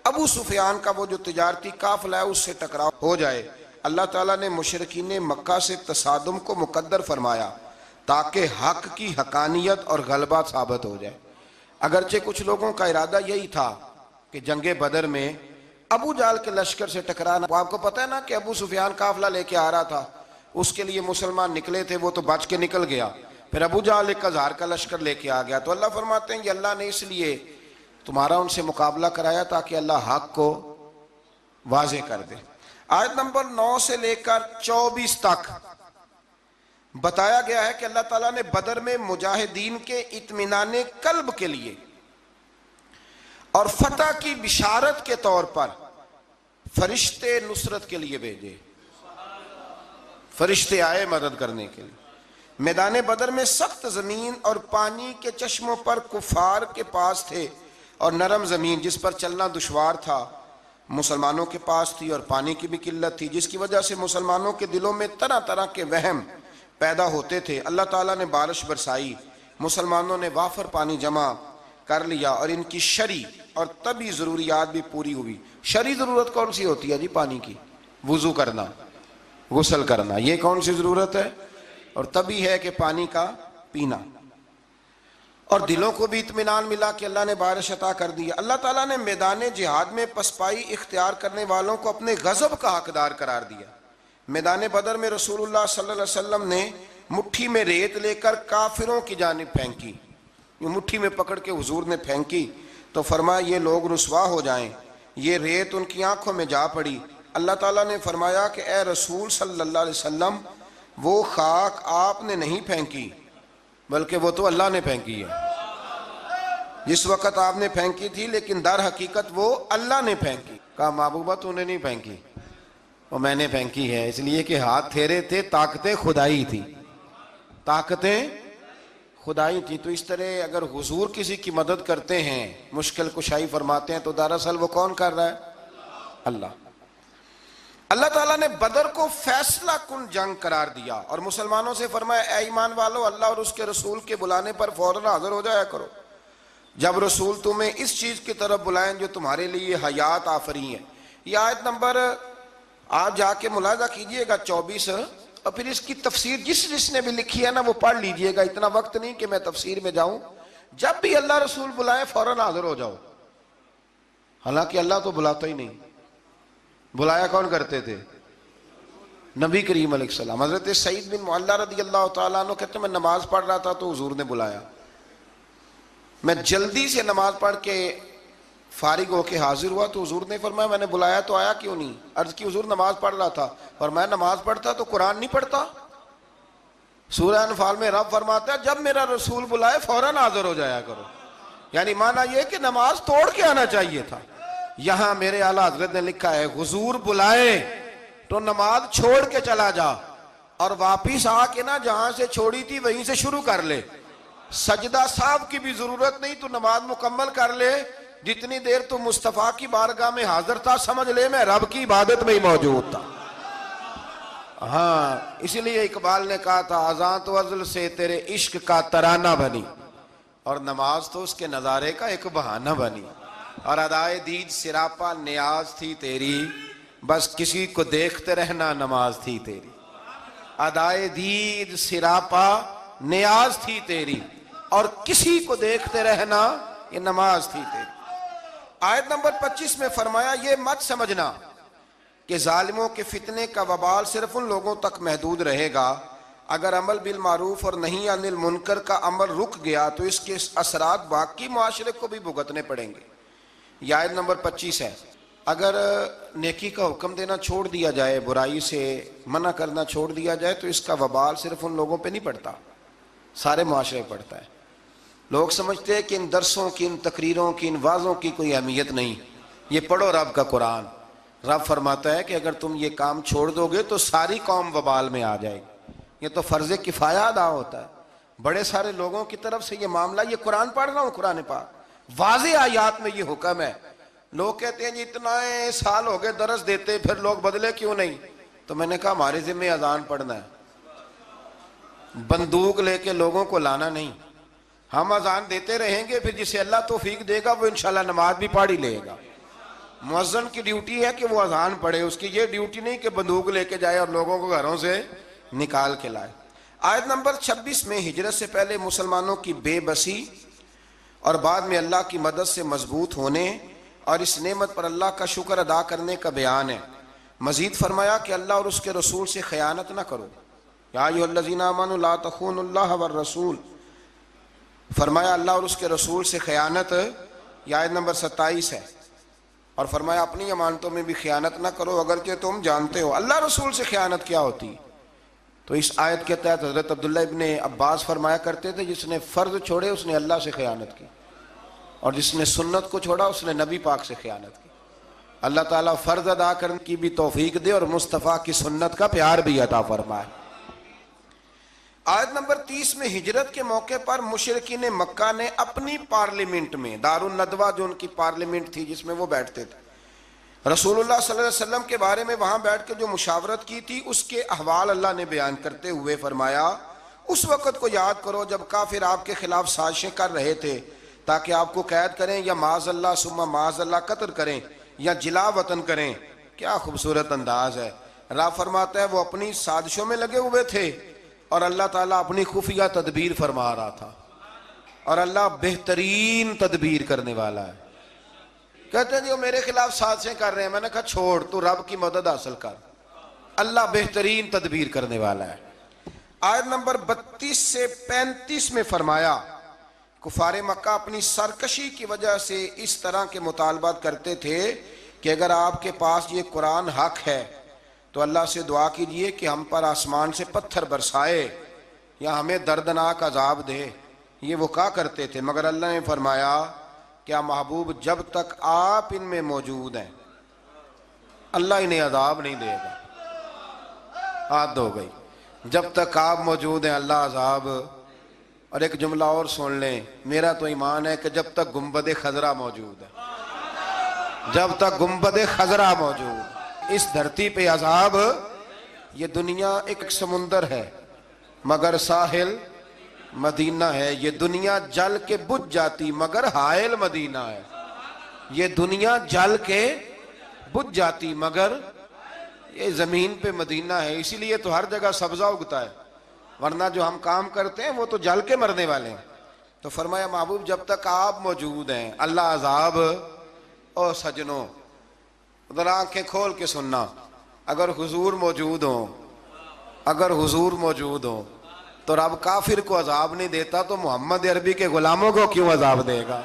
ابو سفیان کا وہ جو تجارتی قافلہ ہے اس سے ٹکراؤ ہو جائے. اللہ تعالیٰ نے مشرکین مکہ سے تصادم کو مقدر فرمایا تاکہ حق کی حقانیت اور غلبہ ثابت ہو جائے. اگرچہ کچھ لوگوں کا ارادہ یہی تھا کہ جنگ بدر میں ابو جہل کے لشکر سے ٹکرانا. آپ کو پتہ ہے نا کہ ابو سفیان قافلہ لے کے آ رہا تھا، اس کے لیے مسلمان نکلے تھے، وہ تو بچ کے نکل گیا. پھر ابو جہل 1000 کا لشکر لے کے آ گیا. تو اللہ فرماتے ہیں کہ اللہ نے اس لیے تمہارا ان سے مقابلہ کرایا تاکہ اللہ حق کو واضح کر دے. آیت نمبر 9 سے لے کر 24 تک بتایا گیا ہے کہ اللہ تعالیٰ نے بدر میں مجاہدین کے اطمینان قلب کے لیے اور فتح کی بشارت کے طور پر فرشتے نصرت کے لیے بھیجے. فرشتے آئے مدد کرنے کے لیے. میدان بدر میں سخت زمین اور پانی کے چشموں پر کفار کے پاس تھے، اور نرم زمین جس پر چلنا دشوار تھا مسلمانوں کے پاس تھی، اور پانی کی بھی قلت تھی جس کی وجہ سے مسلمانوں کے دلوں میں طرح طرح کے وہم پیدا ہوتے تھے. اللہ تعالیٰ نے بارش برسائی، مسلمانوں نے وافر پانی جمع کر لیا، اور ان کی شرعی اور طبی ضروریات بھی پوری ہوئی. شرعی ضرورت کون سی ہوتی ہے جی؟ پانی کی. وضو کرنا، غسل کرنا، یہ کون سی ضرورت ہے؟ اور طبی ہے کہ پانی کا پینا. اور دلوں کو بھی اطمینان ملا کہ اللہ نے بارش عطا کر دی. اللہ تعالیٰ نے میدان جہاد میں پسپائی اختیار کرنے والوں کو اپنے غضب کا حقدار قرار دیا. میدان بدر میں رسول اللہ صلی اللہ علیہ وسلم نے مٹھی میں ریت لے کر کافروں کی جانب پھینکی. یہ مٹھی میں پکڑ کے حضور نے پھینکی تو فرمایا یہ لوگ رسوا ہو جائیں. یہ ریت ان کی آنکھوں میں جا پڑی. اللہ تعالیٰ نے فرمایا کہ اے رسول صلی اللہ علیہ وسلم، وہ خاک آپ نے نہیں پھینکی بلکہ وہ تو اللہ نے پھینکی ہے. جس وقت آپ نے پھینکی تھی لیکن در حقیقت وہ اللہ نے پھینکی. کہا محبوبہ تو نے نہیں پھینکی، وہ میں نے پھینکی ہے، اس لیے کہ ہاتھ تھیرے تھے، طاقتیں خدائی تھی، طاقتیں خدائی تھی. تو اس طرح اگر حضور کسی کی مدد کرتے ہیں، مشکل کشائی فرماتے ہیں، تو دراصل وہ کون کر رہا ہے؟ اللہ. اللہ تعالیٰ نے بدر کو فیصلہ کن جنگ قرار دیا اور مسلمانوں سے فرمایا اے ایمان والو، اللہ اور اس کے رسول کے بلانے پر فوراً حاضر ہو جایا کرو جب رسول تمہیں اس چیز کی طرف بلائیں جو تمہارے لیے حیات آفری ہے. یہ آیت نمبر آپ جا کے ملاحظہ کیجئے گا 24، اور پھر اس کی تفسیر جس نے بھی لکھی ہے نا وہ پڑھ لیجئے گا. اتنا وقت نہیں کہ میں تفسیر میں جاؤں. جب بھی اللہ رسول بلائیں فوراً حاضر ہو جاؤ. حالانکہ اللہ تو بلاتا ہی نہیں، بلایا کون کرتے تھے؟ نبی کریم علیہ السلام. حضرت سعید بن معلہ رضی اللہ تعالیٰ عنہ کہتے ہیں میں نماز پڑھ رہا تھا تو حضور نے بلایا. میں جلدی سے نماز پڑھ کے فارغ ہو کے حاضر ہوا تو حضور نے فرمایا میں نے بلایا تو آیا کیوں نہیں؟ عرض کی حضور نماز پڑھ رہا تھا. اور میں نماز پڑھتا تو قرآن نہیں پڑھتا؟ سورہ انفال میں رب فرماتا ہے جب میرا رسول بلائے فوراً حاضر ہو جایا کرو. یعنی معنی یہ کہ نماز توڑ کے آنا چاہیے تھا. یہاں میرے اعلیٰ حضرت نے لکھا ہے حضور بلائے تو نماز چھوڑ کے چلا جا اور واپس آ کے نا جہاں سے چھوڑی تھی وہیں سے شروع کر لے. سجدہ صاحب کی بھی ضرورت نہیں، تو نماز مکمل کر لے. جتنی دیر تو مصطفیٰ کی بارگاہ میں حاضر تھا سمجھ لے میں رب کی عبادت میں ہی موجود تھا. ہاں اسی لیے اقبال نے کہا تھا اذان تو ازل سے تیرے عشق کا ترانہ بنی، اور نماز تو اس کے نظارے کا ایک بہانہ بنی. اور ادائے دید سراپا نیاز تھی تیری، بس کسی کو دیکھتے رہنا نماز تھی تیری. ادائے دید سراپا نیاز تھی تیری، اور کسی کو دیکھتے رہنا یہ نماز تھی تیری. آیت نمبر 25 میں فرمایا یہ مت سمجھنا کہ ظالموں کے فتنے کا وبال صرف ان لوگوں تک محدود رہے گا اگر عمل بالمعروف اور نہیں عن المنکر کا عمل رک گیا تو اس کے اثرات باقی معاشرے کو بھی بھگتنے پڑیں گے۔ یہ آیت نمبر 25 ہے۔ اگر نیکی کا حکم دینا چھوڑ دیا جائے، برائی سے منع کرنا چھوڑ دیا جائے، تو اس کا وبال صرف ان لوگوں پہ نہیں پڑتا، سارے معاشرے پہ پڑتا ہے۔ لوگ سمجھتے ہیں کہ ان درسوں کی، ان تقریروں کی، ان وعظوں کی کوئی اہمیت نہیں، یہ پڑھو رب کا قرآن۔ رب فرماتا ہے کہ اگر تم یہ کام چھوڑ دو گے تو ساری قوم وبال میں آ جائے گی۔ یہ تو فرض کفایہ ادا ہوتا ہے، بڑے سارے لوگوں کی طرف سے یہ معاملہ، یہ قرآن پڑھ رہا ہوں، قرآن پاک واضح آیات میں یہ حکم ہے۔ لوگ کہتے ہیں جی اتنا سال ہو گئے درس دیتے، پھر لوگ بدلے کیوں نہیں؟ تو میں نے کہا ہمارے ذمہ اذان پڑھنا ہے، بندوق لے کے لوگوں کو لانا نہیں۔ ہم اذان دیتے رہیں گے، پھر جسے اللہ توفیق دے گا وہ انشاءاللہ نماز بھی پڑھ ہی لے گا۔ مؤذن کی ڈیوٹی ہے کہ وہ اذان پڑھے، اس کی یہ ڈیوٹی نہیں کہ بندوق لے کے جائے اور لوگوں کو گھروں سے نکال کے لائے۔ آیت نمبر 26 میں ہجرت سے پہلے مسلمانوں کی بے بسی اور بعد میں اللہ کی مدد سے مضبوط ہونے اور اس نعمت پر اللہ کا شکر ادا کرنے کا بیان ہے۔ مزید فرمایا کہ اللہ اور اس کے رسول سے خیانت نہ کرو، یا ایھا الذین آمنوا لا تخونوا اللہ والرسول، فرمایا اللہ اور اس کے رسول سے خیانت، یہ آیت نمبر 27 ہے۔ اور فرمایا اپنی امانتوں میں بھی خیانت نہ کرو اگرچہ تم جانتے ہو۔ اللہ رسول سے خیانت کیا ہوتی؟ تو اس آیت کے تحت حضرت عبداللہ ابن عباس فرمایا کرتے تھے جس نے فرض چھوڑے اس نے اللہ سے خیانت کی، اور جس نے سنت کو چھوڑا اس نے نبی پاک سے خیانت کی۔ اللہ تعالیٰ فرض ادا کرنے کی بھی توفیق دے اور مصطفیٰ کی سنت کا پیار بھی عطا فرمائے۔ آیت نمبر 30 میں ہجرت کے موقع پر مشرکین مکہ نے اپنی پارلیمنٹ میں، دار الندوہ جو ان کی پارلیمنٹ تھی جس میں وہ بیٹھتے تھے، رسول اللہ صلی اللہ علیہ وسلم کے بارے میں وہاں بیٹھ کے جو مشاورت کی تھی اس کے احوال اللہ نے بیان کرتے ہوئے فرمایا اس وقت کو یاد کرو جب کافر آپ کے خلاف سازشیں کر رہے تھے تاکہ آپ کو قید کریں یا معاذ اللہ ثم معاذ اللہ قتل کریں یا جلا وطن کریں۔ کیا خوبصورت انداز ہے۔ رب فرماتا ہے وہ اپنی سازشوں میں لگے ہوئے تھے اور اللہ تعالیٰ اپنی خفیہ تدبیر فرما رہا تھا، اور اللہ بہترین تدبیر کرنے والا ہے۔ کہتے ہیں جی وہ میرے خلاف سازشیں کر رہے ہیں، میں نے کہا چھوڑ، تو رب کی مدد حاصل کر، اللہ بہترین تدبیر کرنے والا ہے۔ آیت نمبر 32 سے 35 میں فرمایا کفار مکہ اپنی سرکشی کی وجہ سے اس طرح کے مطالبات کرتے تھے کہ اگر آپ کے پاس یہ قرآن حق ہے تو اللہ سے دعا کیجئے کہ ہم پر آسمان سے پتھر برسائے یا ہمیں دردناک عذاب دے۔ یہ وہ کہا کرتے تھے، مگر اللہ نے فرمایا کیا محبوب جب تک آپ ان میں موجود ہیں اللہ انہیں عذاب نہیں دے گا۔ حد ہو گئی، جب تک آپ موجود ہیں اللہ عذاب۔ اور ایک جملہ اور سن لیں، میرا تو ایمان ہے کہ جب تک گنبد خضرا موجود ہے، جب تک گنبد خضرا موجود، اس دھرتی پہ عذاب۔ یہ دنیا ایک سمندر ہے مگر ساحل مدینہ ہے، یہ دنیا جل کے بجھ جاتی مگر حائل مدینہ ہے، یہ دنیا جل کے بجھ جاتی مگر یہ زمین پہ مدینہ ہے۔ اسی لیے تو ہر جگہ سبزہ اگتا ہے، ورنہ جو ہم کام کرتے ہیں وہ تو جل کے مرنے والے ہیں۔ تو فرمایا محبوب جب تک آپ موجود ہیں اللہ عذاب۔ او سجنوں ذرا آنکھیں کھول کے سننا، اگر حضور موجود ہوں، اگر حضور موجود ہوں تو رب کافر کو عذاب نہیں دیتا تو محمد عربی کے غلاموں کو کیوں عذاب دے گا؟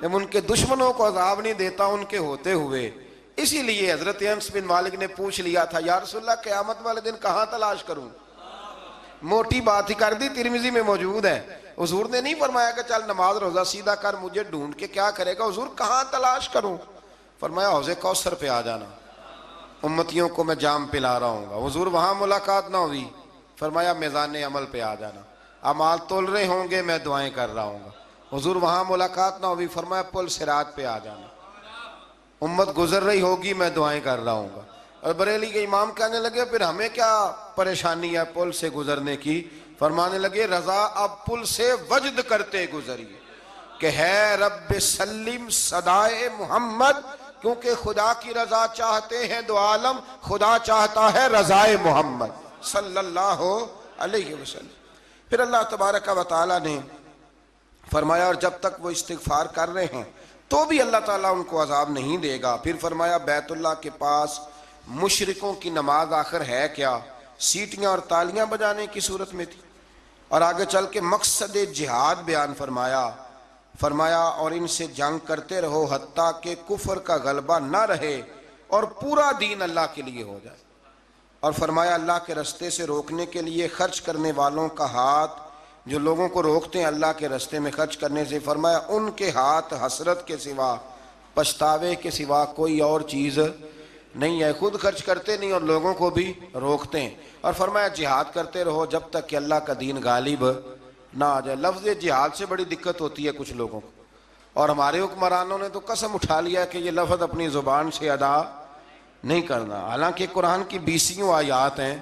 جب ان کے دشمنوں کو عذاب نہیں دیتا ان کے ہوتے ہوئے۔ اسی لیے حضرت انس بن مالک نے پوچھ لیا تھا یا رسول اللہ قیامت والے دن کہاں تلاش کروں؟ موٹی بات ہی کر دی، ترمذی میں موجود ہے۔ حضور نے نہیں فرمایا کہ چل نماز روزہ سیدھا کر، مجھے ڈھونڈ کے کیا کرے گا؟ حضور کہاں تلاش کروں؟ فرمایا حوض کوثر پہ آ جانا، امتیوں کو میں جام پلا رہا ہوں گا۔ حضور وہاں ملاقات نہ ہوئی، فرمایا میزان عمل پہ آ جانا، اعمال تول رہے ہوں گے میں دعائیں کر رہا ہوں گا۔ حضور وہاں ملاقات نہ ہوئی، فرمایا پل صراط پہ آ جانا، امت گزر رہی ہوگی میں دعائیں کر رہا ہوں گا۔ اور بریلی کے امام کہنے لگے پھر ہمیں کیا پریشانی ہے پل سے گزرنے کی؟ فرمانے لگے رضا اب پل سے وجد کرتے گزریے کہ ہے رب سلم صدائے محمد، کیونکہ خدا کی رضا چاہتے ہیں دو عالم، خدا چاہتا ہے رضائے محمد صلی اللہ علیہ وسلم۔ پھر اللہ تبارک و تعالیٰ نے فرمایا اور جب تک وہ استغفار کر رہے ہیں تو بھی اللہ تعالیٰ ان کو عذاب نہیں دے گا۔ پھر فرمایا بیت اللہ کے پاس مشرکوں کی نماز آخر ہے کیا؟ سیٹیاں اور تالیاں بجانے کی صورت میں تھی۔ اور آگے چل کے مقصد جہاد بیان فرمایا اور ان سے جنگ کرتے رہو حتیٰ کہ کفر کا غلبہ نہ رہے اور پورا دین اللہ کے لیے ہو جائے۔ اور فرمایا اللہ کے رستے سے روکنے کے لیے خرچ کرنے والوں کا ہاتھ، جو لوگوں کو روکتے ہیں اللہ کے رستے میں خرچ کرنے سے، فرمایا ان کے ہاتھ حسرت کے سوا، پچھتاوے کے سوا کوئی اور چیز نہیں ہے، خود خرچ کرتے نہیں اور لوگوں کو بھی روکتے ہیں۔ اور فرمایا جہاد کرتے رہو جب تک کہ اللہ کا دین غالب نہ آ جائے۔ لفظ جہاد سے بڑی دقت ہوتی ہے کچھ لوگوں کو، اور ہمارے حکمرانوں نے تو قسم اٹھا لیا کہ یہ لفظ اپنی زبان سے ادا نہیں کرنا، حالانکہ قرآن کی 20 آیات ہیں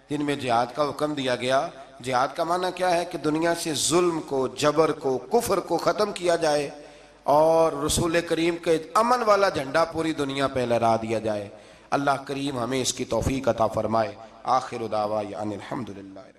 جن میں جہاد کا حکم دیا گیا۔ جہاد کا معنی کیا ہے کہ دنیا سے ظلم کو، جبر کو، کفر کو ختم کیا جائے اور رسول کریم کے امن والا جھنڈا پوری دنیا پہ لہرا دیا جائے۔ اللہ کریم ہمیں اس کی توفیق عطا فرمائے۔ آخر دعوانا ان الحمدللہ۔